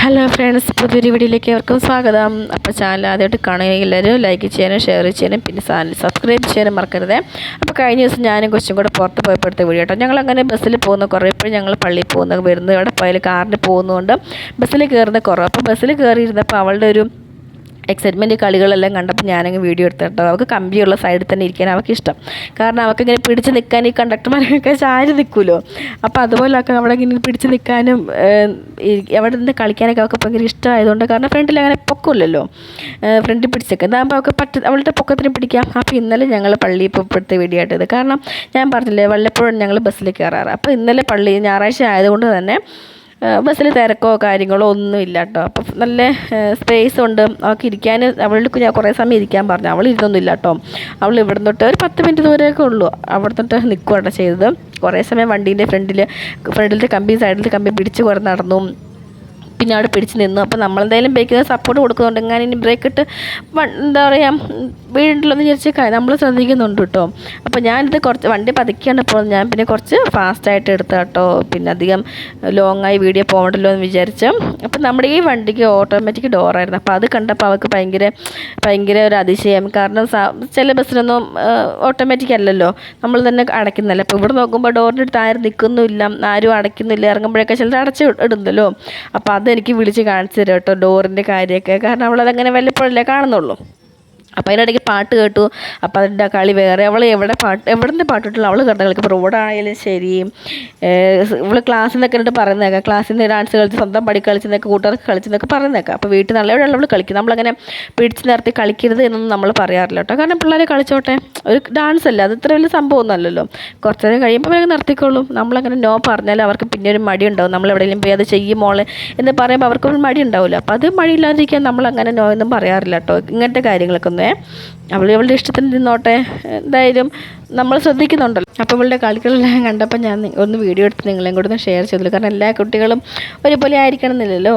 Hello friends, പുതിയൊരു വീഡിയോയിലേക്ക് അവർക്കും സ്വാഗതം. അപ്പോൾ ചാനൽ ആദ്യമായിട്ട് കാണുകയും എല്ലാവരും ലൈക്ക് ചെയ്യാനും ഷെയർ ചെയ്യാനും പിന്നെ ചാനൽ സബ്സ്ക്രൈബ് ചെയ്യാനും മറക്കരുത്. അപ്പോൾ കഴിഞ്ഞ ദിവസം ഞാനും കൊച്ചും കൂടെ പുറത്ത് പോയപ്പോൾ എടുത്ത വീഡിയോ കേട്ടോ. ഞങ്ങളങ്ങനെ ബസ്സിൽ പോകുന്ന കുറേ എപ്പോഴും ഞങ്ങൾ പള്ളിയിൽ പോകുന്ന വരുന്നത് എവിടെ പോയാലും കാറിന് പോകുന്നതുകൊണ്ട് ബസ്സിൽ കയറുന്ന കുറവ്. അപ്പോൾ ബസ്സിൽ കയറിയിരുന്നപ്പോൾ അവളുടെ ഒരു എക്സൈറ്റ്മെൻറ്റ് കളികളെല്ലാം കണ്ടപ്പോൾ ഞാനങ്ങ് വീഡിയോ എടുത്തിട്ടോ. അവൾക്ക് കമ്പിയുള്ള സൈഡിൽ തന്നെ ഇരിക്കാൻ അവൾക്ക് ഇഷ്ടം. കാരണം അവൾക്കിങ്ങനെ പിടിച്ച് നിൽക്കാൻ ഈ കണ്ടക്ടർമാരൊക്കെ ചാരി നിൽക്കുമല്ലോ. അപ്പോൾ അതുപോലൊക്കെ അവിടെ ഇങ്ങനെ പിടിച്ച് നിൽക്കാനും അവിടെ നിന്ന് കളിക്കാനൊക്കെ അവൾക്ക് ഭയങ്കര ഇഷ്ടമായതുകൊണ്ട്, കാരണം ഫ്രണ്ടിൽ അങ്ങനെ പൊക്കമില്ലല്ലോ, ഫ്രണ്ടിൽ പിടിച്ച് നിൽക്കുക അതാകുമ്പോൾ അവൾക്ക് അവളുടെ പൊക്കത്തിന് പിടിക്കാം. അപ്പോൾ ഇന്നലെ ഞങ്ങൾ പള്ളിയിൽ പോയപ്പോഴത്തെ വീഡിയോ ആയിട്ടത്. കാരണം ഞാൻ പറഞ്ഞില്ലേ വല്ലപ്പോഴും ഞങ്ങൾ ബസ്സിൽ കയറാറ്. അപ്പോൾ ഇന്നലെ പള്ളി ഞായറാഴ്ച ആയതുകൊണ്ട് തന്നെ ബസ്സിൽ തിരക്കോ കാര്യങ്ങളോ ഒന്നും ഇല്ല കേട്ടോ. അപ്പോൾ നല്ല സ്പേസ് ഉണ്ട് അവൾക്ക് ഇരിക്കാൻ. അവൾക്ക് ഞാൻ കുറേ സമയം ഇരിക്കാൻ പറഞ്ഞു. അവൾ ഇരുന്നൊന്നുമില്ല കേട്ടോ. അവൾ ഇവിടെ തൊട്ട് ഒരു 10 മിനിറ്റ് ദൂരമൊക്കെ ഉള്ളൂ. അവിടെ തൊട്ട് നിൽക്കുകയാണ് ചെയ്തത്. കുറേ സമയം വണ്ടീൻ്റെ ഫ്രണ്ടിലത്തെ കമ്പി സൈഡിലത്തെ കമ്പി പിടിച്ച് കുറേ നടന്നു. പിന്നെ അവിടെ പിടിച്ച് നിന്നു. അപ്പോൾ നമ്മളെന്തായാലും ബ്രേക്കിന് സപ്പോർട്ട് കൊടുക്കുന്നുണ്ട്. എങ്ങനെ ഇനി ബ്രേക്ക് ഇട്ട് എന്താ പറയുക വീട്ടിലൊന്ന് വിചാരിച്ച് നമ്മൾ ശ്രദ്ധിക്കുന്നുണ്ട് കേട്ടോ. അപ്പോൾ ഞാനിത് കുറച്ച് വണ്ടി പതുക്കിയാണ് ഇപ്പോൾ ഞാൻ പിന്നെ കുറച്ച് ഫാസ്റ്റായിട്ട് എടുത്ത കേട്ടോ. പിന്നെ അധികം ലോങ്ങായി വീഡിയോ പോകണ്ടല്ലോ എന്ന് വിചാരിച്ചു. അപ്പോൾ നമ്മുടെ ഈ വണ്ടിക്ക് ഓട്ടോമാറ്റിക് ഡോറായിരുന്നു. അപ്പോൾ അത് കണ്ടപ്പോൾ അവൾക്ക് ഭയങ്കര ഒരു അതിശയം. കാരണം ചില ബസ്സിനൊന്നും ഓട്ടോമാറ്റിക് അല്ലല്ലോ, നമ്മൾ തന്നെ അടയ്ക്കുന്നല്ലോ. അപ്പോൾ ഇവിടെ നോക്കുമ്പോൾ ഡോറിൻ്റെ അടുത്ത് ആരും നിൽക്കുന്നുമില്ല, ആരും അടയ്ക്കുന്നില്ല. ഇറങ്ങുമ്പോഴൊക്കെ ചിലർ അടച്ച് ഇടുന്നല്ലോ. അപ്പോൾ അതെനിക്ക് വിളിച്ച് കാണിച്ചു തരാം കേട്ടോ ഡോറിൻ്റെ കാര്യമൊക്കെ. കാരണം അവളതങ്ങനെ വല്ലപ്പോഴല്ലേ കാണുന്നുള്ളൂ. അപ്പോൾ അതിനിടയ്ക്ക് പാട്ട് കേട്ടു. അപ്പോൾ അതിൻ്റെ കളി വേറെ. അവൾ എവിടുന്ന് പാട്ടിട്ടുള്ള അവൾ കേട്ടോ കളിക്കും. ഇപ്പോൾ റോഡാണെങ്കിലും ശരി, ഇവൾ ക്ലാസ്സിൽ നിന്നൊക്കെ എന്നിട്ട് പറയുന്നേക്കാം, ക്ലാസ്സിൽ നിന്ന് ഡാൻസ് കളിച്ച് സ്വന്തം പടി കളിച്ചെന്നൊക്കെ കൂട്ടുകാർക്ക് കളിച്ചെന്നൊക്കെ പറയുന്നേക്കാം. അപ്പോൾ വീട്ടിൽ നല്ല എവിടെയുള്ള അവൾ കളിക്കും. നമ്മളങ്ങനെ പിടിച്ച് നിർത്തി കളിക്കരുത് എന്നൊന്നും നമ്മൾ പറയാറില്ല കേട്ടോ. കാരണം പിള്ളേരെ കളിച്ചോട്ടെ, ഒരു ഡാൻസ് അല്ല, അത് ഇത്ര വലിയ സംഭവമൊന്നും അല്ലല്ലോ. കുറച്ച് നേരം കഴിയുമ്പോൾ വേഗം നിർത്തിക്കോളും. നമ്മളങ്ങനെ നോ പറഞ്ഞാൽ അവർക്ക് പിന്നെ ഒരു മടി ഉണ്ടാവും. നമ്മൾ എവിടെയെങ്കിലും പോയി അത് ചെയ്യും മോളെ എന്ന് പറയുമ്പോൾ അവർക്കൊരു മടി ഉണ്ടാവില്ല. അപ്പോൾ അത് മടിയില്ലാതിരിക്കാൻ നമ്മളങ്ങനെ നോ എന്നും പറയാറില്ല കേട്ടോ. ഇങ്ങനത്തെ കാര്യങ്ങളൊക്കെ ഒന്നേ അവളുടെ ഇഷ്ടത്തിന് നിന്നോട്ടെ, എന്തായാലും നമ്മൾ ശ്രദ്ധിക്കുന്നുണ്ടല്ലോ. അപ്പോൾ ഇവളുടെ കളികളെല്ലാം കണ്ടപ്പോൾ ഞാൻ ഒന്ന് വീഡിയോ എടുത്ത് നിങ്ങളെയും കൂടെ ഒന്ന് ഷെയർ ചെയ്തല്ലോ. കാരണം എല്ലാ കുട്ടികളും ഒരുപോലെ ആയിരിക്കണം എന്നില്ലല്ലോ.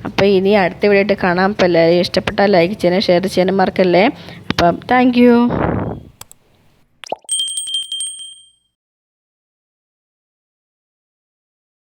അപ്പോൾ ഇനി അടുത്ത വീഡിയോ ആയിട്ട് കാണാം. അപ്പോൾ എല്ലാവരും ഇഷ്ടപ്പെട്ടാൽ ലൈക്ക് ചെയ്യാനും ഷെയർ ചെയ്യാനും മറക്കല്ലേ. അപ്പം താങ്ക് യു.